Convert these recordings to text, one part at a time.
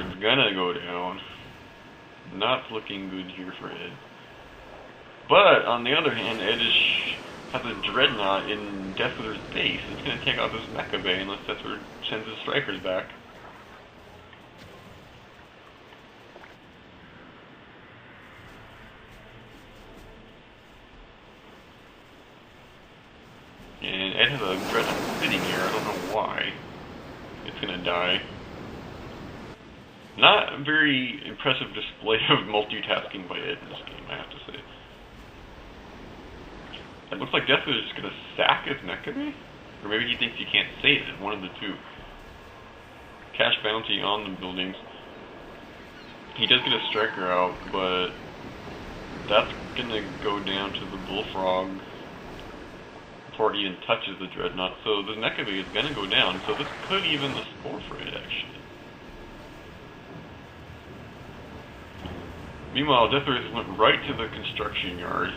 Dreadnought's gonna go down. Not looking good here for Ed. But, on the other hand, Ed has a Dreadnought in Deathwizard's base. It's gonna take out this Mecha Bay unless Deathwizard sends his strikers back. And Ed has a Dreadnought sitting here, I don't know why. It's gonna die. Not a very impressive display of multitasking by Ed in this game, I have to say. It looks like Deathwizard is just gonna sack his Mecha Bay? Or maybe he thinks he can't save it, one of the two. Cash bounty on the buildings. He does get a striker out, but that's gonna go down to the Bullfrog before it even touches the Dreadnought. So the Mecha Bay is gonna go down, so this could even the score for it, actually. Meanwhile, Deathwizard went right to the construction yard.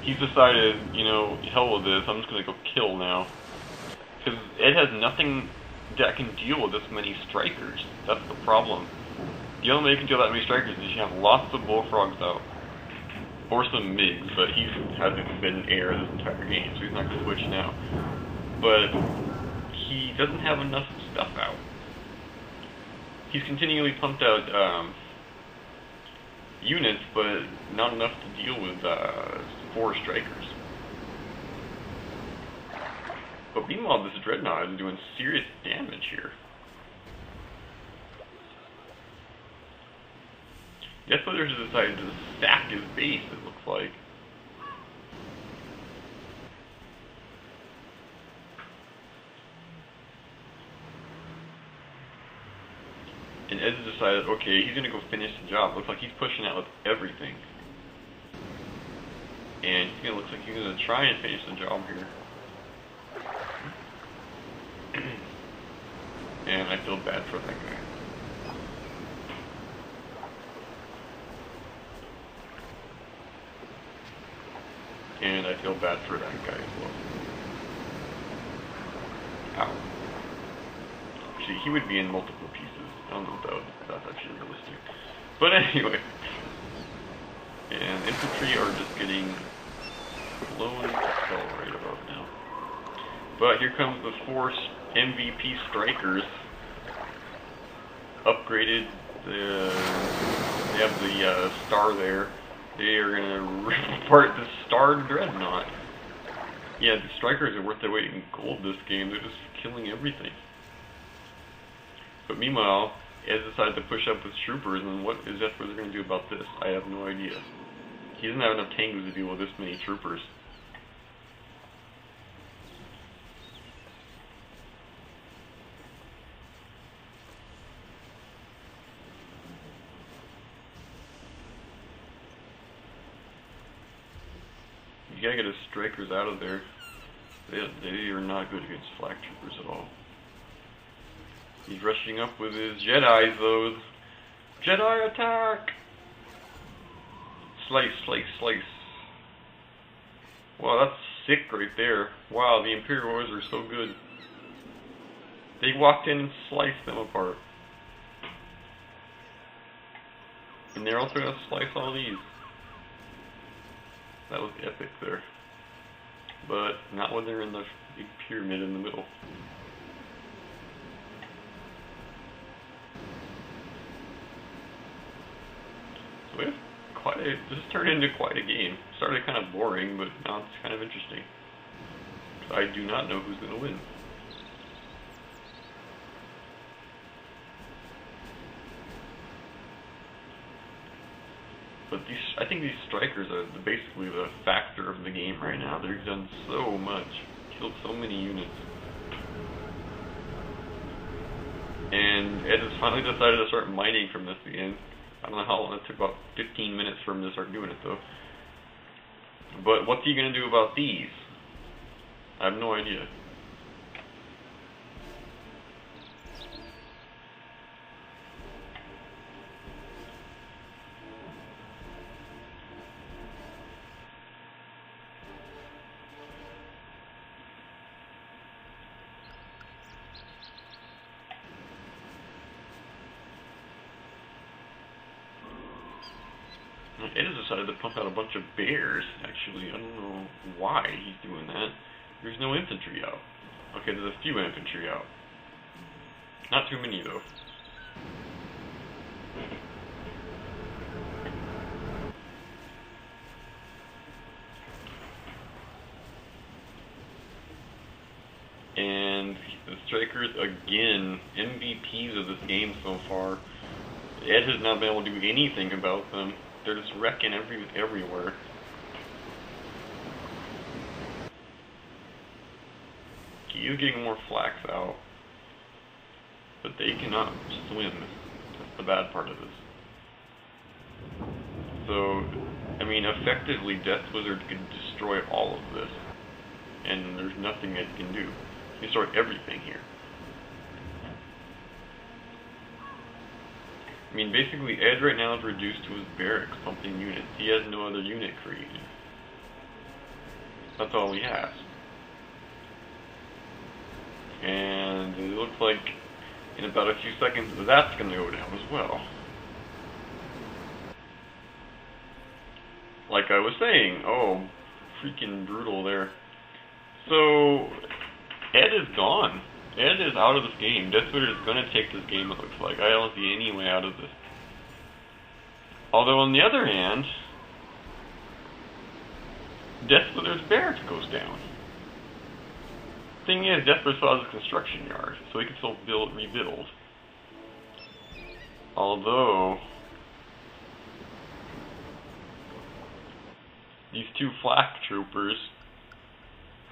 He's decided, you know, hell with this, I'm just gonna go kill now. Because Ed has nothing that can deal with this many strikers. That's the problem. The only way you can deal with that many strikers is you have lots of Bullfrogs out. Or some MiGs, but he hasn't been air this entire game, so he's not gonna switch now. But he doesn't have enough stuff out. He's continually pumped out units, but not enough to deal with 4 strikers. But meanwhile, this Dreadnought is doing serious damage here. Deathwizard has decided to sack his base, it looks like. And Ed has decided, okay, he's gonna go finish the job. Looks like he's pushing out with everything. And it looks like he's gonna try and finish the job here. And I feel bad for that guy. And I feel bad for that guy as well. Ow. Actually, he would be in multiple pieces. I don't know if that's actually realistic. But anyway. And infantry are just getting blown to hell right about now. But here comes the 4 MVP strikers. Upgraded. They have the star there. They are gonna rip apart the Star Dreadnought. Yeah, the strikers are worth their weight in gold this game. They're just killing everything. But meanwhile, Ed decided to push up with troopers, and what is Deathwizard going to do about this? I have no idea. He doesn't have enough tanks to deal with this many troopers. You gotta get his strikers out of there. They are not good against flak troopers at all. He's rushing up with his Jedis, though. Jedi attack! Slice, slice, slice. Wow, that's sick right there. Wow, the Imperial Wars are so good. They walked in and sliced them apart. And they're also gonna slice all these. That was epic there. But not when they're in the big pyramid in the middle. So we have this turned into quite a game. Started kind of boring, but now it's kind of interesting. I do not know who's going to win. But I think these strikers are basically the factor of the game right now. They've done so much, killed so many units. And Ed has finally decided to start mining from this again. I don't know how long, it took about 15 minutes for him to start doing it though. But what's he going to do about these? I have no idea. Ed has decided to pump out a bunch of bears, actually. I don't know why he's doing that. There's no infantry out. Okay, there's a few infantry out. Not too many, though. And the strikers, again, MVPs of this game so far. Ed has not been able to do anything about them. They're just wrecking everywhere. He is getting more flax out, but they cannot swim. That's the bad part of this. So, I mean, effectively, Deathwizard can destroy all of this, and there's nothing Ed can do. He destroyed everything here. I mean, basically, Ed right now is reduced to his barracks pumping units. He has no other unit created. That's all he has. And it looks like in about a few seconds that's going to go down as well. Like I was saying, oh, freaking brutal there. So, Ed is gone. Ed is out of this game. Deathwizard is going to take this game, it looks like. I don't see any way out of this. Although, on the other hand, Deathwizard's barracks goes down. Thing is, Deathwizard still has a construction yard, so he can still rebuild. Although, these two flak troopers,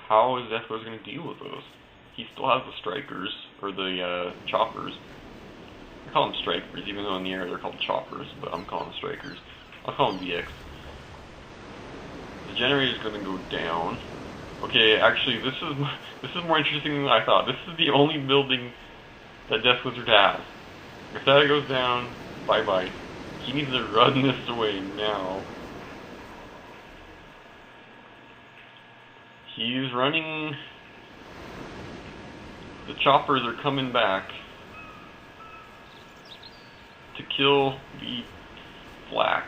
how is Deathwizard going to deal with those? He still has the strikers, or the choppers. I call them strikers, even though in the air they're called choppers, but I'm calling them strikers. I'll call them VX. The generator's going to go down. Okay, actually, this is more interesting than I thought. This is the only building that Deathwizard has. If that goes down, bye-bye. He needs to run this away now. He's running. The choppers are coming back to kill the flax.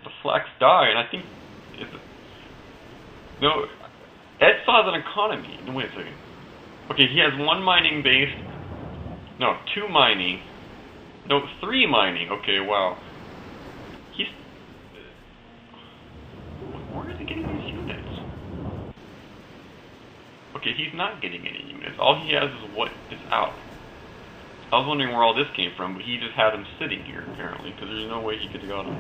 The flax die, and I think no, Ed still has an economy. No, wait a second. Okay, he has one mining base. No, two mining. No, three mining. Okay, wow. He's. Where is he getting these units? Okay, he's not getting any units. All he has is what is out. I was wondering where all this came from, but he just had them sitting here, apparently, because there's no way he could have got them.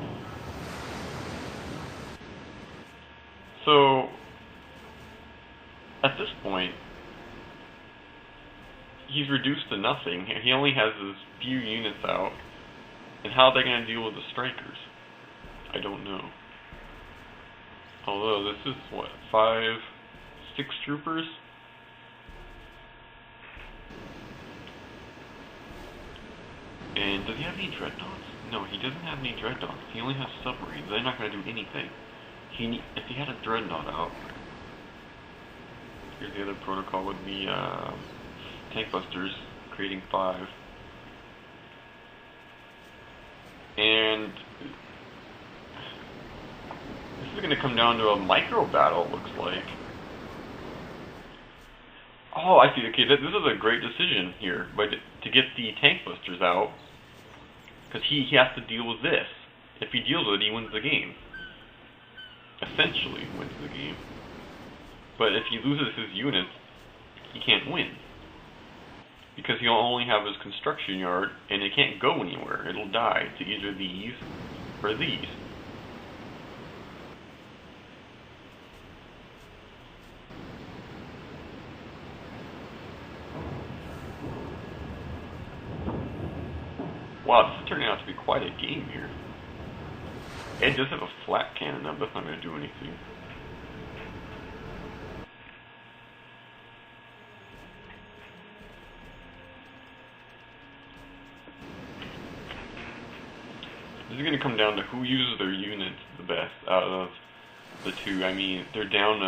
So, at this point, he's reduced to nothing. He only has his few units out. And how are they going to deal with the strikers? I don't know. Although, this is, what, 6 troopers? And does he have any dreadnoughts? No, he doesn't have any dreadnoughts. He only has submarines. They're not going to do anything. If he had a dreadnought out, here's the other protocol with the tank busters, creating 5. And this is going to come down to a micro battle, it looks like. Oh, I see. Okay, this is a great decision here, but to get the tank busters out, because he has to deal with this. If he deals with it, he wins the game. Essentially wins the game. But if he loses his units, he can't win. Because he'll only have his construction yard, and it can't go anywhere. It'll die to either these or these. Wow, this is turning out to be quite a game here. Ed does have a flat cannon up, that's not going to do anything. This is going to come down to who uses their units the best out of the two. I mean, they're down to